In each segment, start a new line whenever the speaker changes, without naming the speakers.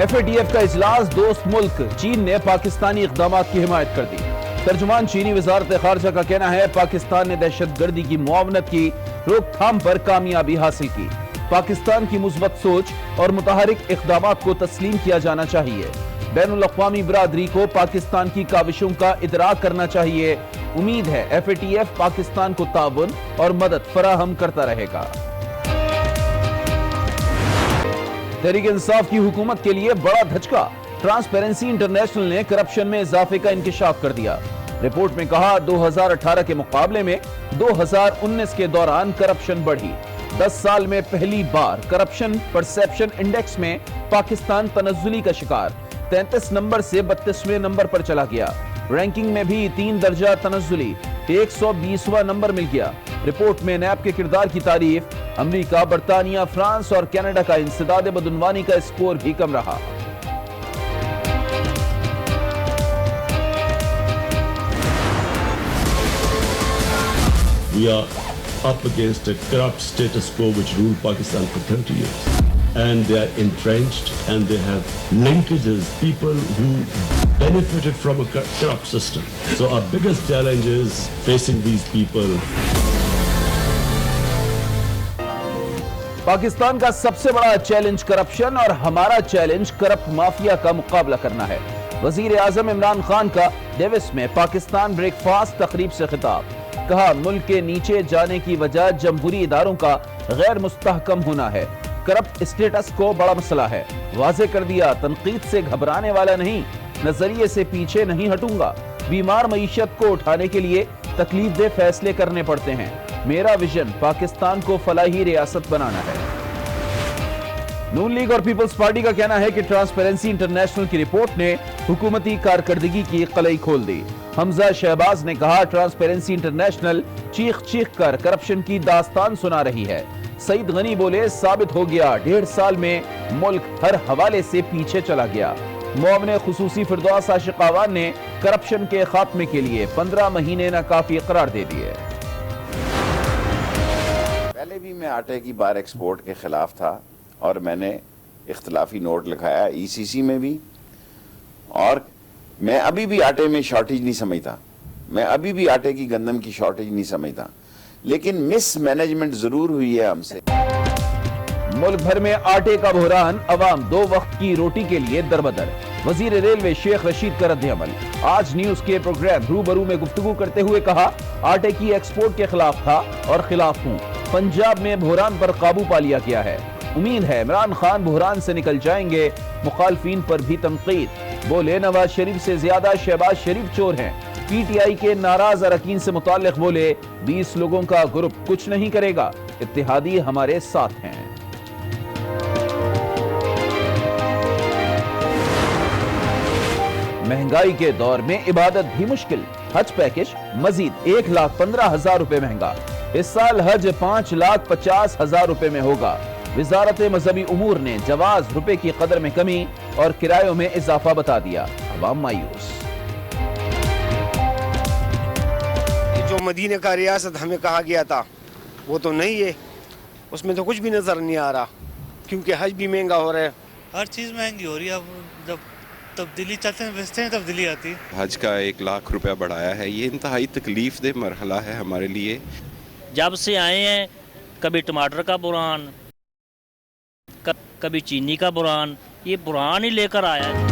FATF کا اجلاس، دوست ملک چین نے پاکستانی اقدامات کی حمایت کر دی۔ ترجمان چینی وزارت خارجہ کا کہنا ہے پاکستان نے دہشت گردی کی معاونت کی روک تھام پر کامیابی حاصل کی۔ پاکستان کی مثبت سوچ اور متحرک اقدامات کو تسلیم کیا جانا چاہیے۔ بین الاقوامی برادری کو پاکستان کی کاوشوں کا ادراک کرنا چاہیے۔ امید ہے FATF پاکستان کو تعاون اور مدد فراہم کرتا رہے گا۔ تحریک انصاف کی حکومت کے لیے بڑا دھچکا، ٹرانسپیرنسی انٹرنیشنل نے کرپشن میں اضافے کا انکشاف کر دیا۔ رپورٹ میں کہا 2018 کے مقابلے میں 2019 کے دوران کرپشن بڑھی۔ 10 سال میں پہلی بار کرپشن پرسیپشن انڈیکس میں پاکستان تنزلی کا شکار، 33 نمبر سے 32ویں نمبر پر چلا گیا۔ رینکنگ میں بھی 3 درجہ تنزلی، 120واں نمبر مل گیا۔ رپورٹ میں نیب کے کردار کی تعریف، امریکہ، برطانیہ، فرانس اور کینیڈا کا انسداد بدعنوانی کا اسکور بھی کم رہا۔
We are up against a corrupt status quo which ruled Pakistan for 30 years. And they are entrenched and they have linkages, people who benefited from a corrupt system. So our biggest challenge is facing these people.
Pakistan کا سب سے بڑا challenge corruption اور ہمارا challenge corrupt mafia کا مقابلہ کرنا ہے۔ وزیر اعظم عمران خان کا ڈیوس میں پاکستان بریک فاسٹ تقریب سے خطاب، کہا ملک کے نیچے جانے کی وجہ جمہوری اداروں کا غیر مستحکم ہونا ہے۔ کرپٹ اسٹیٹس کو بڑا مسئلہ ہے، واضح کر دیا تنقید سے گھبرانے والا نہیں، نظریے سے پیچھے نہیں ہٹوں گا۔ بیمار معیشت کو اٹھانے کے لیے تکلیف دہ فیصلے کرنے پڑتے ہیں۔ میرا ویژن پاکستان کو فلاحی ریاست بنانا ہے۔ نون لیگ اور پیپلز پارٹی کا کہنا ہے کہ ٹرانسپیرنسی انٹرنیشنل کی رپورٹ نے حکومتی کارکردگی کی قلعی کھول دی۔ حمزہ شہباز نے کہا ٹرانسپیرنسی انٹرنیشنل چیخ چیخ کر کرپشن کی داستان سنا رہی ہے۔ سعید غنی بولے ثابت ہو گیا 1.5 سال میں ملک ہر حوالے سے پیچھے چلا گیا۔ معاون خصوصی فردوس عاشق آوان نے کرپشن کے خاتمے کے لیے 15 مہینے ناکافی قرار دے دیے۔
پہلے بھی میں آٹے کی بار ایکسپورٹ کے خلاف تھا اور میں نے اختلافی نوٹ لکھایا ECC میں بھی، اور میں ابھی بھی آٹے میں شارٹیج نہیں سمجھتا، میں ابھی بھی آٹے کی گندم کی شارٹیج نہیں سمجھتا، لیکن مس مینجمنٹ ضرور ہوئی ہے ہم سے۔
ملک بھر میں آٹے کا بحران، عوام 2 وقت کی روٹی کے لیے دربدر۔ وزیر ریلوے شیخ رشید کا رد عمل، آج نیوز کے پروگرام روبرو میں گفتگو کرتے ہوئے کہا آٹے کی ایکسپورٹ کے خلاف تھا اور خلاف ہوں۔ پنجاب میں بحران پر قابو پا لیا گیا ہے، امید ہے عمران خان بحران سے نکل جائیں گے۔ مخالفین پر بھی تنقید، بولے نواز شریف سے زیادہ شہباز شریف چور ہیں۔ PTI کے ناراض اراکین سے متعلق بولے 20 لوگوں کا گروپ کچھ نہیں کرے گا، اتحادی ہمارے ساتھ ہیں۔ مہنگائی کے دور میں عبادت بھی مشکل، حج پیکج مزید 1,15,000 روپے مہنگا۔ اس سال حج 5,50,000 روپے میں ہوگا۔ وزارت مذہبی امور نے جواز روپے کی قدر میں کمی اور کرایوں میں اضافہ بتا دیا، عوام مایوس۔
جو مدینہ کا ریاست ہمیں کہا گیا تھا وہ تو نہیں ہے، اس میں تو کچھ بھی نظر نہیں آ رہا، کیونکہ حج بھی مہنگا ہو رہا ہے،
ہر چیز مہنگی ہو رہی ہے۔ اب جب تبدیلی چلتے ہیں بستے ہیں تبدیلی آتی ہے۔
حج کا 1 لاکھ روپیہ بڑھایا ہے، یہ انتہائی تکلیف دہ مرحلہ ہے ہمارے لیے۔
جب سے آئے ہیں کبھی ٹماٹر کا بحران، کبھی چینی کا بحران، یہ بحران ہی لے کر آیا ہے۔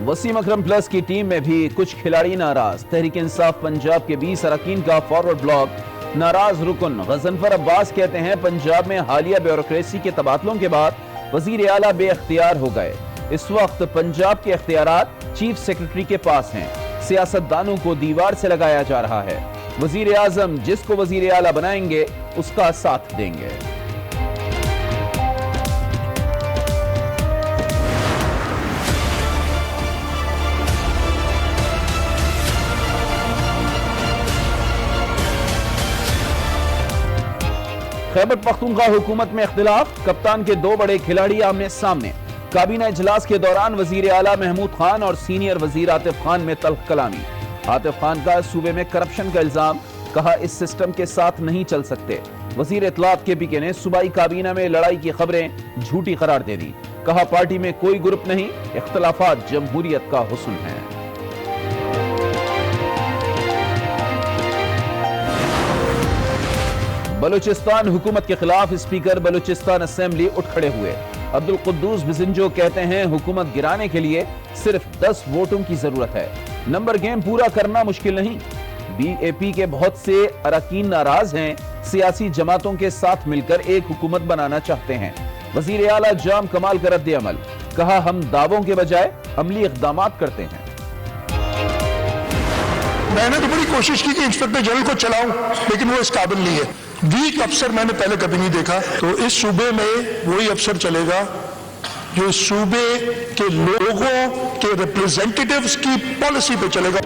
وسیم اکرم پلس کی ٹیم میں بھی کچھ کھلاڑی ناراض، تحریک انصاف پنجاب کے 20 اراکین کا فارورڈ بلاک۔ ناراض رکن غضنفر عباس کہتے ہیں پنجاب میں حالیہ بیوروکریسی کے تبادلوں کے بعد وزیر اعلیٰ بے اختیار ہو گئے۔ اس وقت پنجاب کے اختیارات چیف سیکرٹری کے پاس ہیں، سیاستدانوں کو دیوار سے لگایا جا رہا ہے۔ وزیر اعظم جس کو وزیر اعلیٰ بنائیں گے اس کا ساتھ دیں گے۔ خیبر پختونخوا حکومت میں اختلاف، کپتان کے 2 بڑے کھلاڑی آمنے سامنے۔ کابینہ اجلاس کے دوران وزیر اعلیٰ محمود خان اور سینئر وزیر عاطف خان میں تلخ کلامی۔ عاطف خان کا صوبے میں کرپشن کا الزام، کہا اس سسٹم کے ساتھ نہیں چل سکتے۔ وزیر اطلاعات کے پی کے نے صوبائی کابینہ میں لڑائی کی خبریں جھوٹی قرار دے دی۔ کہا پارٹی میں کوئی گروپ نہیں، اختلافات جمہوریت کا حسن ہے۔ بلوچستان حکومت کے خلاف اسپیکر بلوچستان اسمبلی اٹھ کھڑے ہوئے۔ عبدالقدوس بزنجو کہتے ہیں حکومت گرانے کے لیے صرف 10 ووٹوں کی ضرورت ہے، نمبر گیم پورا کرنا مشکل نہیں۔ بی اے پی کے بہت سے اراکین ناراض ہیں، سیاسی جماعتوں کے ساتھ مل کر ایک حکومت بنانا چاہتے ہیں۔ وزیر اعلیٰ جام کمال کا رد عمل، کہا ہم دعووں کے بجائے عملی اقدامات کرتے ہیں۔
میں نے تو بڑی کوشش کی کہ انسپیکٹر جنرل کو چلاؤں، لیکن وہ اس قابل نہیں ہے۔ ویک افسر میں نے پہلے کبھی نہیں دیکھا، تو اس صوبے میں وہی افسر چلے گا جو اس صوبے کے لوگوں کے ریپریزنٹیٹیوز کی پالیسی پہ چلے گا۔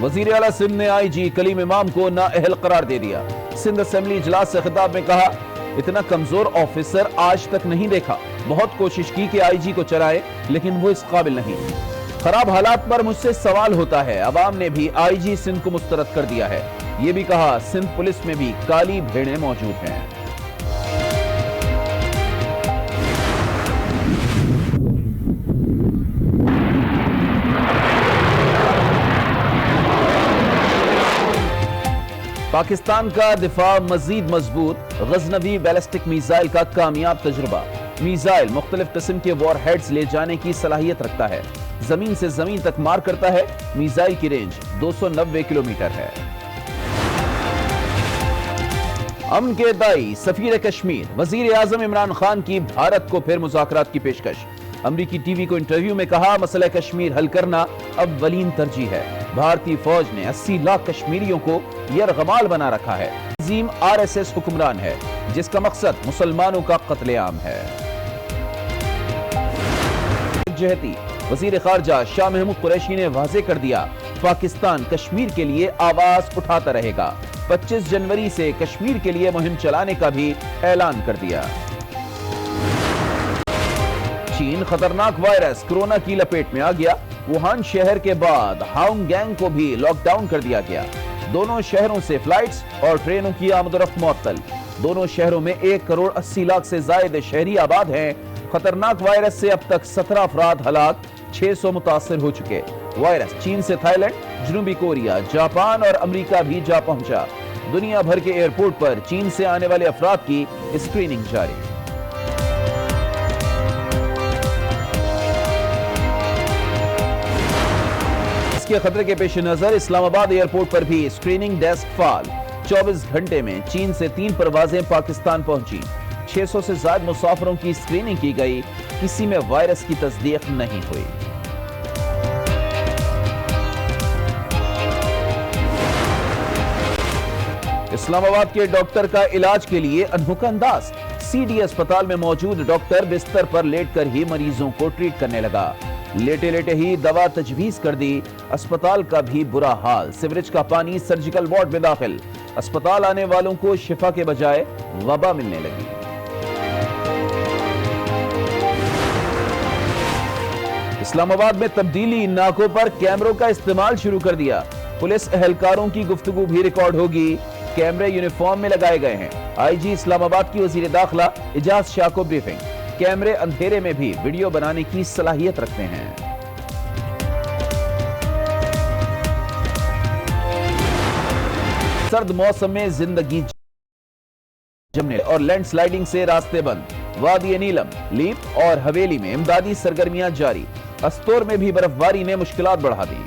وزیر اعلیٰ سندھ نے آئی جی کلیم امام کو نااہل قرار دے دیا۔ سندھ اسمبلی اجلاس سے خطاب میں کہا اتنا کمزور آفیسر آج تک نہیں دیکھا، بہت کوشش کی کہ آئی جی کو چلائے لیکن وہ اس قابل نہیں۔ خراب حالات پر مجھ سے سوال ہوتا ہے، عوام نے بھی آئی جی سندھ کو مسترد کر دیا ہے۔ یہ بھی کہا سندھ پولیس میں بھی کالی بھیڑیں موجود ہیں۔ پاکستان کا دفاع مزید مضبوط، غزنوی بیلسٹک میزائل کا کامیاب تجربہ۔ میزائل مختلف قسم کے وار ہیڈز لے جانے کی صلاحیت رکھتا ہے، زمین سے زمین تک مار کرتا ہے۔ میزائل کی رینج 290 کلومیٹر ہے۔ امن کے دائی سفیر کشمیر، وزیر اعظم عمران خان کی بھارت کو پھر مذاکرات کی پیشکش۔ امریکی ٹی وی کو انٹرویو میں کہا مسئلہ کشمیر حل کرنا اولین ترجیح ہے۔ بھارتی فوج نے 80 لاکھ کشمیریوں کو یرغمال بنا رکھا ہے۔ عظیم RSS حکمران ہے جس کا مقصد مسلمانوں کا قتل عام ہے۔ جہتی وزیر خارجہ شاہ محمود قریشی نے واضح کر دیا پاکستان کشمیر کے لیے آواز اٹھاتا رہے گا۔ 25 جنوری سے کشمیر کے لیے مہم چلانے کا بھی اعلان کر دیا۔ چین خطرناک وائرس کرونا کی لپیٹ میں آ گیا، ووہان شہر کے بعد ہانگ گینگ کو بھی لاک ڈاؤن کر دیا گیا۔ دونوں شہروں سے فلائٹس اور ٹرینوں کی آمد و رفت معطل۔ دونوں شہروں میں 1 کروڑ 80 لاکھ سے زائد شہری آباد ہیں۔ خطرناک وائرس سے اب تک 17 افراد ہلاک، 600 متاثر ہو چکے۔ وائرس چین سے تھائی لینڈ، جنوبی کوریا، جاپان اور امریکہ بھی جا پہنچا۔ دنیا بھر کے ایئرپورٹ پر چین سے آنے والے افراد کی اسکریننگ جاری۔ اس کے خطرے کے پیش نظر اسلام آباد ایئرپورٹ پر بھی اسکریننگ ڈیسک فعال۔ 24 گھنٹے میں چین سے 3 پروازیں پاکستان پہنچی۔ 600 سے زائد مسافروں کی اسکریننگ کی گئی، کسی میں وائرس کی تصدیق نہیں ہوئی۔ اسلام آباد کے ڈاکٹر کا علاج کے لیے انوکھا انداز۔ سی ڈی اسپتال میں موجود ڈاکٹر بستر پر لیٹ کر ہی مریضوں کو ٹریٹ کرنے لگا۔ لیٹے لیٹے ہی دوا تجویز کر دی۔ اسپتال کا بھی برا حال، سیوریج کا پانی سرجیکل وارڈ میں داخل۔ اسپتال آنے والوں کو شفا کے بجائے وبا ملنے لگی۔ اسلام آباد میں تبدیلی، ناکوں پر کیمروں کا استعمال شروع کر دیا۔ پولیس اہلکاروں کی گفتگو بھی ریکارڈ ہوگی۔ کیمرے یونیفارم میں لگائے گئے ہیں۔ آئی جی اسلام آباد کی وزیر داخلہ اجاز شاہ کو بریفنگ۔ کیمرے اندھیرے میں بھی ویڈیو بنانے کی صلاحیت رکھتے ہیں۔ سرد موسم میں زندگی جمنے اور لینڈ سلائیڈنگ سے راستے بند۔ وادی نیلم، لیپ اور حویلی میں امدادی سرگرمیاں جاری۔ استور میں بھی برف باری نے مشکلات بڑھا دی۔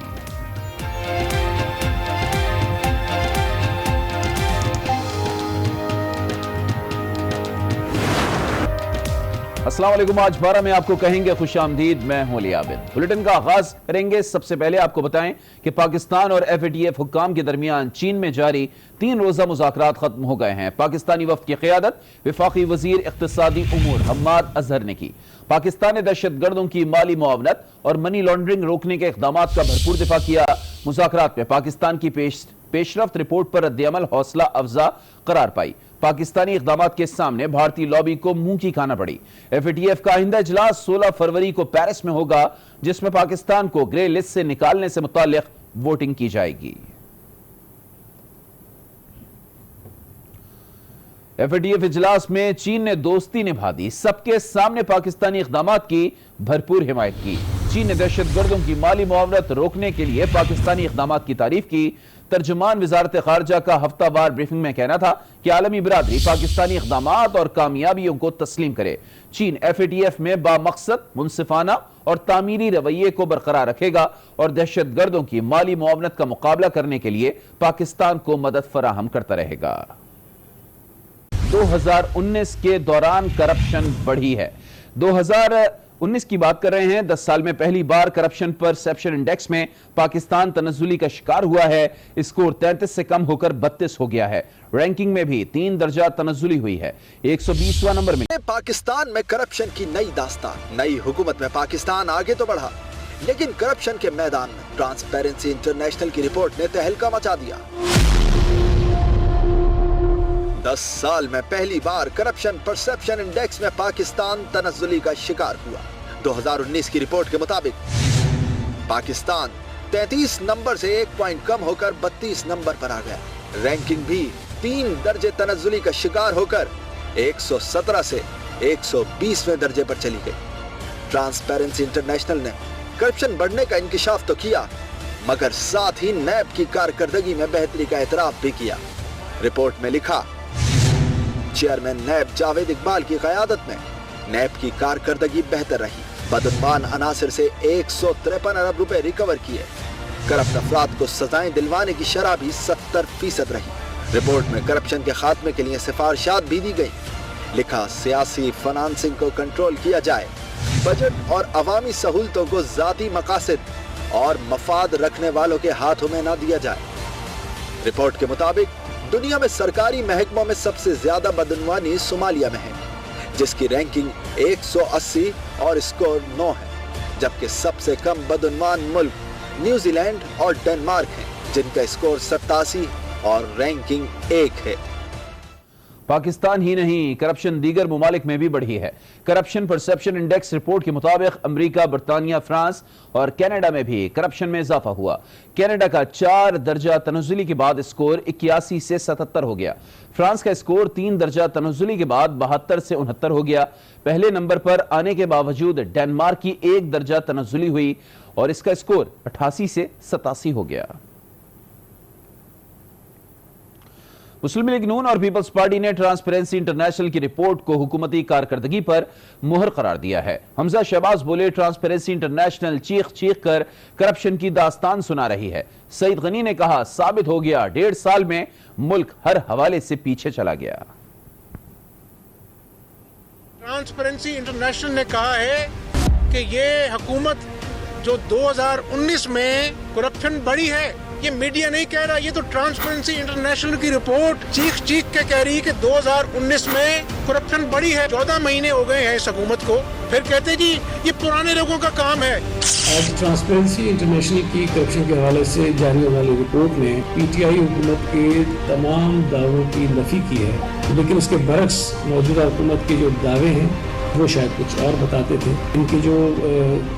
السلام علیکم، آج 12 میں آپ کو کہیں گے خوش آمدید، میں ہوں علی عابد۔ بلیٹن کا آغاز کریں گے۔ سب سے پہلے آپ کو بتائیں کہ پاکستان اور FATF حکام کے درمیان چین میں جاری 3 روزہ مذاکرات ختم ہو گئے ہیں۔ پاکستانی وفد کی قیادت وفاقی وزیر اقتصادی امور حماد اظہر نے کی۔ پاکستان نے دہشت گردوں کی مالی معاونت اور منی لانڈرنگ روکنے کے اقدامات کا بھرپور دفاع کیا۔ مذاکرات میں پاکستان کی پیش رفت رپورٹ پر رد عمل حوصلہ افزا قرار پائی۔ پاکستانی اقدامات کے سامنے بھارتی لابی کو منہ کی کھانا پڑی۔ FATF کا آئندہ اجلاس 16 فروری کو پیرس میں ہوگا، جس میں پاکستان کو گرے لسٹ سے نکالنے سے متعلق ووٹنگ کی جائے گی۔ FATF اجلاس میں چین نے دوستی نبھا دی، سب کے سامنے پاکستانی اقدامات کی بھرپور حمایت کی۔ چین نے دہشت گردوں کی مالی معاونت روکنے کے لیے پاکستانی اقدامات کی تعریف کی۔ ترجمان وزارت خارجہ کا ہفتہ وار بریفنگ میں کہنا تھا کہ عالمی برادری پاکستانی اقدامات اور کامیابیوں کو تسلیم کرے۔ چین FATF میں بامقصد، منصفانہ اور تعمیری رویے کو برقرار رکھے گا اور دہشت گردوں کی مالی معاونت کا مقابلہ کرنے کے لیے پاکستان کو مدد فراہم کرتا رہے گا۔ 2019 کے دوران کرپشن بڑھی ہے۔ 2019 کی بات کر رہے ہیں۔ 10 سال میں پہلی بار کرپشن پرسیپشن انڈیکس میں پاکستان تنزلی کا شکار ہوا ہے۔ اسکور 33 سے کم ہو کر 32 ہو گیا ہے۔ رینکنگ میں بھی 3 درجہ تنزلی ہوئی ہے، 120واں نمبر میں۔
پاکستان میں کرپشن کی نئی داستان، نئی حکومت میں پاکستان آگے تو بڑھا، لیکن کرپشن کے میدان میں ٹرانسپیرنسی انٹرنیشنل کی رپورٹ نے تہلکہ مچا دیا۔ 10 سال میں پہلی بار کرپشن پرسیپشن انڈیکس میں پاکستان تنزلی کا شکار ہوا۔ 2019 کی رپورٹ کے مطابق پاکستان 33 نمبر سے 1 پوائنٹ کم ہو کر 32 نمبر پر آ گیا۔ رینکنگ بھی 3 درجے تنزلی کا شکار ہو کر 117 سے 120ویں درجے پر چلی گئی۔ ٹرانسپیرنسی انٹرنیشنل نے کرپشن بڑھنے کا انکشاف تو کیا، مگر ساتھ ہی نیب کی کارکردگی میں بہتری کا اعتراف بھی کیا۔ رپورٹ میں لکھا، چیئرمین نیب جاوید اقبال کی قیادت میں نیب کی کارکردگی بہتر رہی۔ بدعنوان عناصر سے 153 ارب روپے ریکور کیے۔ کرپٹ افراد کو سزائیں دلوانے کی شرح بھی 70% رہی۔ رپورٹ میں کرپشن کے خاتمے کے لیے سفارشات بھی دی گئی۔ لکھا، سیاسی فنانسنگ کو کنٹرول کیا جائے، بجٹ اور عوامی سہولتوں کو ذاتی مقاصد اور مفاد رکھنے والوں کے ہاتھوں میں نہ دیا جائے۔ رپورٹ کے مطابق دنیا میں سرکاری محکموں میں سب سے زیادہ بدعنوانی صومالیہ میں ہے، جس کی رینکنگ 180 اور اسکور 9 ہے، جبکہ سب سے کم بدعنوان ملک نیوزی لینڈ اور ڈنمارک ہیں، جن کا اسکور 87 اور رینکنگ 1 ہے۔
پاکستان ہی نہیں، کرپشن دیگر ممالک میں بھی بڑھی ہے۔ کرپشن پرسیپشن انڈیکس رپورٹ کے مطابق امریکہ، برطانیہ، فرانس اور کینیڈا میں بھی کرپشن میں اضافہ ہوا۔ کینیڈا کا 4 درجہ تنزلی کے بعد اسکور 81 سے 77 ہو گیا۔ فرانس کا اسکور 3 درجہ تنزلی کے بعد 72 سے 69 ہو گیا۔ پہلے نمبر پر آنے کے باوجود ڈنمارک کی 1 درجہ تنزلی ہوئی اور اس کا اسکور 88 سے 87 ہو گیا۔ مسلم لیگ نون اور پیپلز پارٹی نے ٹرانسپیرنسی انٹرنیشنل کی رپورٹ کو حکومتی کارکردگی پر مہر قرار دیا ہے۔ حمزہ شہباز بولے، ٹرانسپیرنسی انٹرنیشنل چیخ چیخ کر کرپشن کی داستان سنا رہی ہے۔ سعید غنی نے کہا، ثابت ہو گیا 1.5 سال میں ملک ہر حوالے سے پیچھے چلا گیا۔
ٹرانسپیرنسی انٹرنیشنل نے کہا ہے کہ یہ حکومت جو 2019 میں کرپشن بڑھی ہے، یہ میڈیا نہیں کہہ رہا، یہ تو ٹرانسپیرنسی انٹرنیشنل کی رپورٹ چیخ چیخ کے کہہ رہی ہے کہ 2019 میں کرپشن بڑھی ہے۔ 14 مہینے ہو گئے ہیں اس حکومت کو، پھر کہتے جی یہ پرانے لوگوں کا کام ہے۔
آج ٹرانسپیرنسی انٹرنیشنل کی کرپشن کے حوالے سے جاری ہونے والی رپورٹ نے PTI حکومت کے تمام دعووں کی نفی کی ہے، لیکن اس کے برعکس موجودہ حکومت کے جو دعوے ہیں وہ شاید کچھ اور بتاتے تھے۔ ان کی جو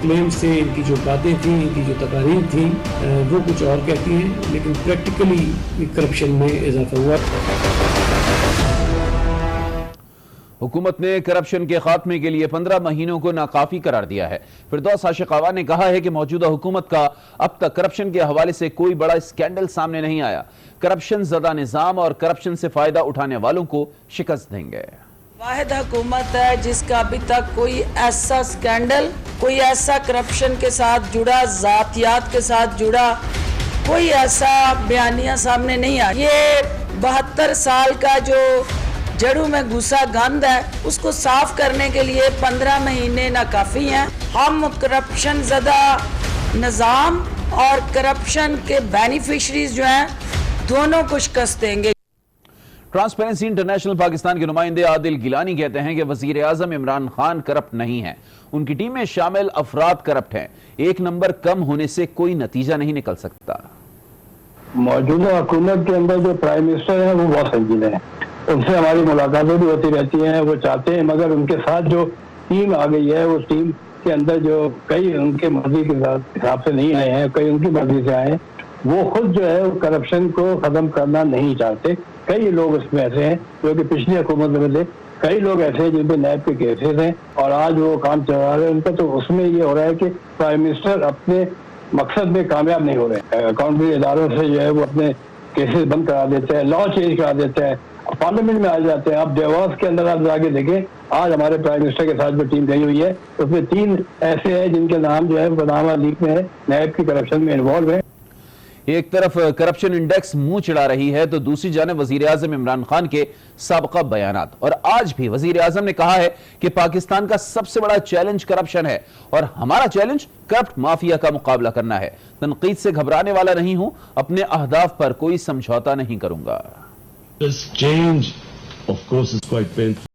کلیمز تھے، ان کی جو باتیں تھیں، ان کی جو تقاریر تھیں، وہ کچھ اور کہتی ہیں، لیکن پریکٹیکلی کرپشن میں اضافہ ہوا۔
حکومت نے کرپشن کے خاتمے کے لیے 15 مہینوں کو ناکافی قرار دیا ہے۔ فردوس عاشق آوا نے کہا ہے کہ موجودہ حکومت کا اب تک کرپشن کے حوالے سے کوئی بڑا اسکینڈل سامنے نہیں آیا۔ کرپشن زدہ نظام اور کرپشن سے فائدہ اٹھانے والوں کو شکست دیں گے۔
واحد حکومت ہے جس کا ابھی تک کوئی ایسا سکینڈل، کوئی ایسا کرپشن کے ساتھ جڑا، ذاتیات کے ساتھ جڑا کوئی ایسا بیانیہ سامنے نہیں آیا۔ یہ 72 سال کا جو جڑوں میں گھسا گند ہے، اس کو صاف کرنے کے لیے 15 مہینے ناکافی ہیں۔ ہم کرپشن زدہ نظام اور کرپشن کے بینیفیشریز جو ہیں دونوں کو شکست دیں گے۔
ٹرانسپیرنسی انٹرنیشنل پاکستان کے نمائندے عادل گیلانی کہتے ہیں کہ وزیر اعظم عمران خان کرپٹ نہیں ہیں، ان کی ٹیم میں شامل افراد کرپٹ ہیں۔ 1 نمبر کم ہونے سے کوئی نتیجہ نہیں نکل سکتا۔
موجودہ حکومت کے اندر جو پرائم منسٹر ہیں وہ بہت سنجیدہ ہیں، ان سے ہماری ملاقاتیں بھی ہوتی رہتی ہیں، وہ چاہتے ہیں، مگر ان کے ساتھ جو ٹیم آ گئی ہے، اس ٹیم کے اندر جو کئی ان کے مرضی کے حساب سے نہیں آئے ہیں، کئی ان کی مرضی سے آئے ہیں، وہ خود جو ہے کرپشن کو ختم کرنا نہیں چاہتے. کئی لوگ اس میں ایسے ہیں جو کہ پچھلی حکومت میں تھے, کئی لوگ ایسے ہیں جن پہ نیب کے کیسز ہیں اور آج وہ کام چلا رہے ہیں ان کا. تو اس میں یہ ہو رہا ہے کہ پرائم منسٹر اپنے مقصد میں کامیاب نہیں ہو رہے ہیں. اکاؤنٹنگ اداروں سے جو ہے وہ اپنے کیسز بند کرا دیتے ہیں, لا چینج کرا دیتے ہیں, پارلیمنٹ میں آ جاتے ہیں. اب دیواس کے اندر آپ جا کے دیکھیں, آج ہمارے پرائم منسٹر کے ساتھ جو ٹیم گئی ہوئی ہے اس میں 3 ایسے ہیں جن کے نام جو ہے پاناما لیک میں ہے, نیب کی کرپشن میں انوالو ہیں.
ایک طرف کرپشن انڈیکس منہ چڑھا رہی ہے تو دوسری جانب وزیر اعظم عمران خان کے سابقہ بیانات. اور آج بھی وزیر اعظم نے کہا ہے کہ پاکستان کا سب سے بڑا چیلنج کرپشن ہے اور ہمارا چیلنج کرپٹ مافیا کا مقابلہ کرنا ہے. تنقید سے گھبرانے والا نہیں ہوں, اپنے اہداف پر کوئی سمجھوتا نہیں کروں گا.
This change, of course, is quite painful.